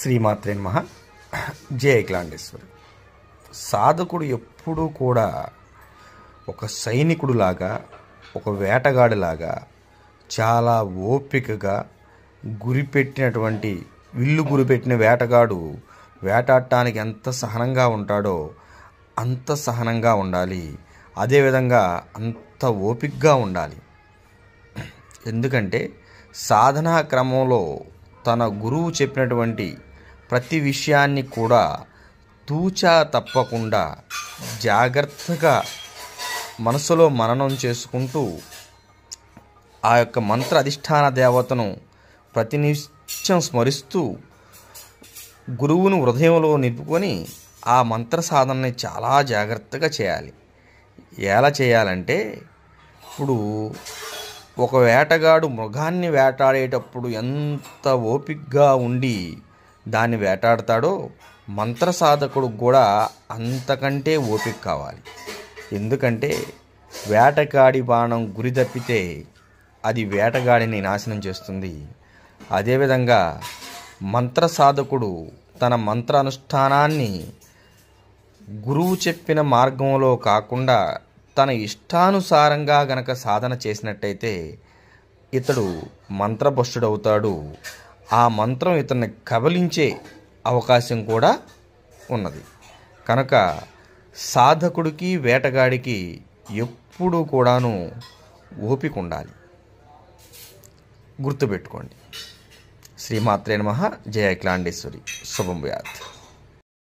శ్రీమాత్రే నమః. జయ అఖిలాండేశ్వరి. సాధకుడు ఎప్పుడూ కూడా ఒక సైనికుడులాగా, ఒక వేటగాడిలాగా చాలా ఓపికగా గురిపెట్టినటువంటి గురిపెట్టిన వేటగాడు వేటాడటానికి ఎంత సహనంగా ఉంటాడో అంత సహనంగా ఉండాలి. అదేవిధంగా అంత ఓపికగా ఉండాలి. ఎందుకంటే సాధనా క్రమంలో తన గురువు చెప్పినటువంటి ప్రతి విషయాన్ని కూడా తూచా తప్పకుండా జాగ్రత్తగా మనసులో మననం చేసుకుంటూ ఆ యొక్క మంత్ర అధిష్టాన దేవతను ప్రతినిత్యం స్మరిస్తూ గురువును హృదయంలో నిలుపుకొని ఆ మంత్ర సాధనని చాలా జాగ్రత్తగా చేయాలి. ఎలా చేయాలంటే, ఇప్పుడు ఒక వేటగాడు మృగాన్ని వేటాడేటప్పుడు ఎంత ఓపికగా ఉండి దాన్ని వేటాడతాడో మంత్ర సాధకుడు కూడా అంతకంటే ఓపిక కావాలి. ఎందుకంటే వేటగాడి బాణం గురి తప్పితే అది వేటగాడిని నాశనం చేస్తుంది. అదేవిధంగా మంత్ర సాధకుడు తన మంత్ర అనుష్ఠానాన్ని గురువు చెప్పిన మార్గంలో కాకుండా తన ఇష్టానుసారంగా గనక సాధన చేసినట్టయితే ఇతడు మంత్రభ్రష్టుడవుతాడు. ఆ మంత్రం ఇతన్ని కబలించే అవకాశం కూడా ఉన్నది. కనుక సాధకుడికి వేటగాడికి ఎప్పుడూ కూడాను ఓపిక ఉండాలి. గుర్తుపెట్టుకోండి. శ్రీమాత్రే నమః. జయ అఖిలాండేశ్వరి. శుభం భూయాత్.